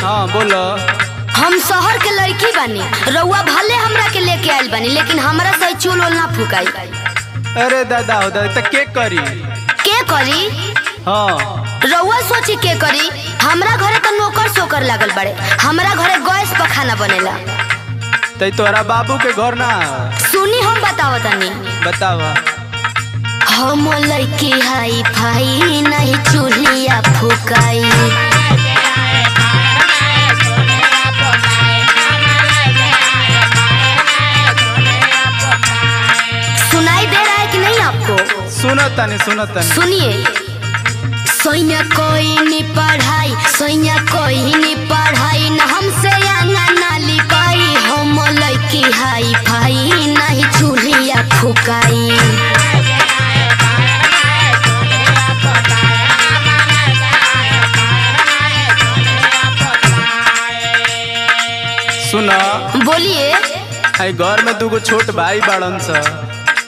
हाँ बोलो। हम शहर के लड़की बानी, रउआ भले हमरा के लेके आइल बानी, लेकिन हमरा से चूल ओल ना फुकाई। अरे दादा हो दादा के करी? के करी? हाँ रउआ सोची के करी। हमरा घरे तो नौकर सोकर लागल बड़े, हमरा घरे गैस पर खाना बनेला। तई तोरा बाबू के घर ना? सुनी हम बताओ तनी। बतावा। हम लड़की हाई फाई नहीं चूल्हिया फुकाई। सुनाई दे रहा है कि नहीं आपको? सुनतानी सुनतानी। सुनिए। सोइया कोई नहीं पढ़ाई, सोइया कोई नहीं पढ़ाई, न हमसे आना नाली पाई। हम लड़की हाई फाई नहीं चूल्हिया फुकाई। सुना। बोलिए। घर में दूगो छोट भाई बाड़न सा।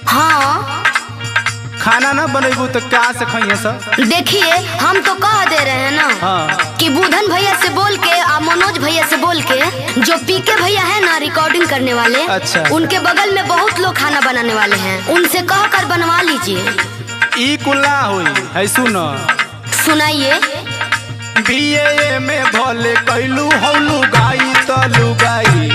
हाँ खाना ना बनेबू तो कहाँ से खाइए सा? देखिए हम तो कह दे रहे हैं ना। हाँ। कि बुधन भैया से बोल के और मनोज भैया से बोल के, जो पीके भैया है ना रिकॉर्डिंग करने वाले, अच्छा। उनके बगल में बहुत लोग खाना बनाने वाले हैं, उनसे कह कर बनवा लीजिए। ई कुल्ला हुई है। सुनो। सुनाइए। बीए में भले कैलू हौलू गाई तो लुगाई।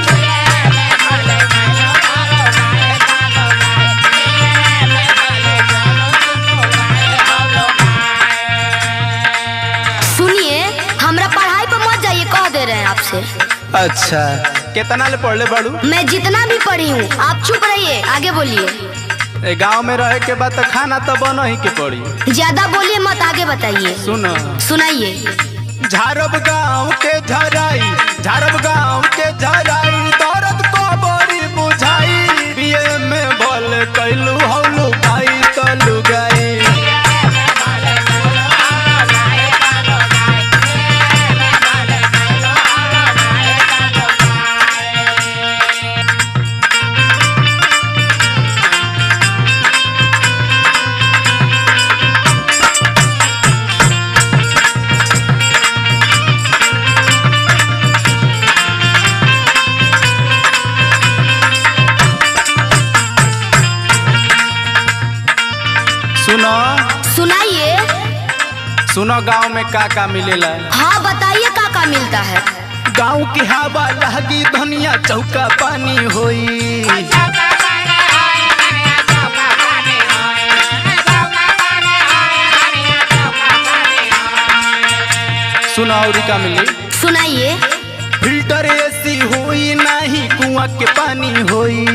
सुनिए हमरा पढ़ाई पर मत जाइए, कह दे रहे हैं आपसे। अच्छा कितना ले पढ़ले बाड़ू? मैं जितना भी पढ़ी हूँ। आप चुप रहिए, आगे बोलिए। गांव में रहे के बाद खाना तो बनो ही के पड़ी। ज्यादा बोलिए मत, आगे बताइए। सुनो। सुनाइए। झारब गांव के झराई, झारब गांव के झराई, दर्द को बड़ी बुझाई। बीए में भले कैलू हौलू गाई तो लुगाई। सुनो। सुनाइए। सुनो गांव में का मिलेला? हाँ बताइए का मिलता है। गांव की हवा लगी धनिया चौका पानी होई। सुनो और का मिली? सुनाइए। फिल्टर एसी होई नहीं, कुआं के पानी होई।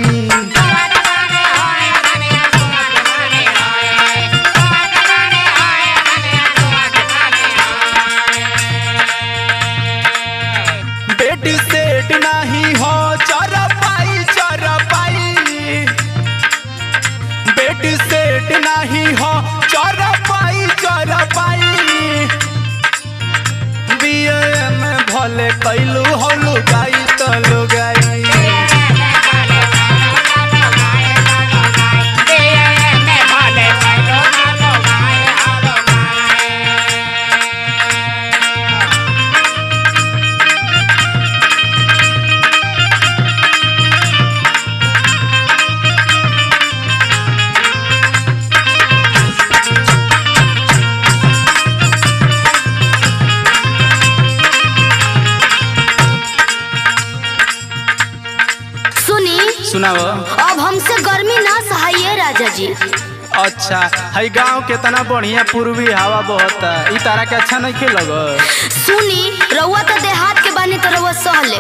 बेड सेट नहीं हो चरपाई चरपाई। बेड सेट नहीं हो चरपाई चरपाई। बीए में भले कैलू हौलू गाई तो लुगाई। सुनाओ। अब हमसे गर्मी ना सहाये राजा जी। अच्छा है गांव कितना बढ़िया पूर्वी हवा बहता, ई तारा के अच्छा नहीं के लग? सुनी रउआ तो देहात के बानी तो रउआ सह ले,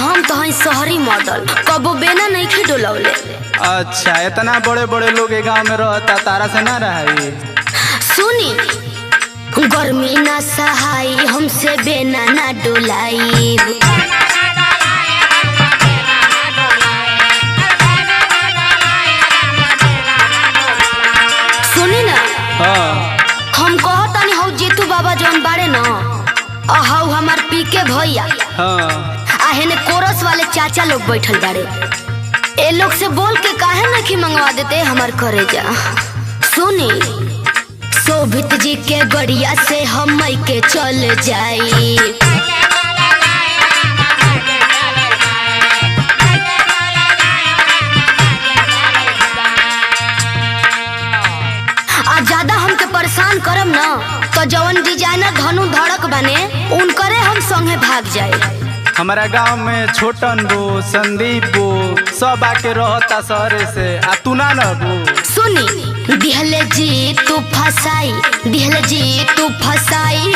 हम तो हैं शहरी मॉडल, कबो बेना नहीं खी डोलौले। अच्छा इतना बड़े बड़े लोग गांव में रहता, तारा से ना रही? सुनी गर्मी ना सहाई, हमसे बेना ना डोलाई। सुनी ना। हाँ। हम कहतानी हौ जेतू बाबा जौन बाड़े ना, हौ हमार पीके भैया। हाँ। आहेने कोरस वाले चाचा लोग बैठल बाड़े, ए लोग से बोल के काहे नहीं मंगवा देते हमार करेजा। सुनी शोभित जी के गड़िया से हम के चल जाई। न तो जवन डिजाइनर धनु धड़क बने उनकरे हम संगे भाग जाए। हमारा गांव में छोटन बो संदीप बो सब आके रहता शहरे से आ तू ना न बो। सुनी दिहले जी तू फसाई, दिहले जी तू फसाई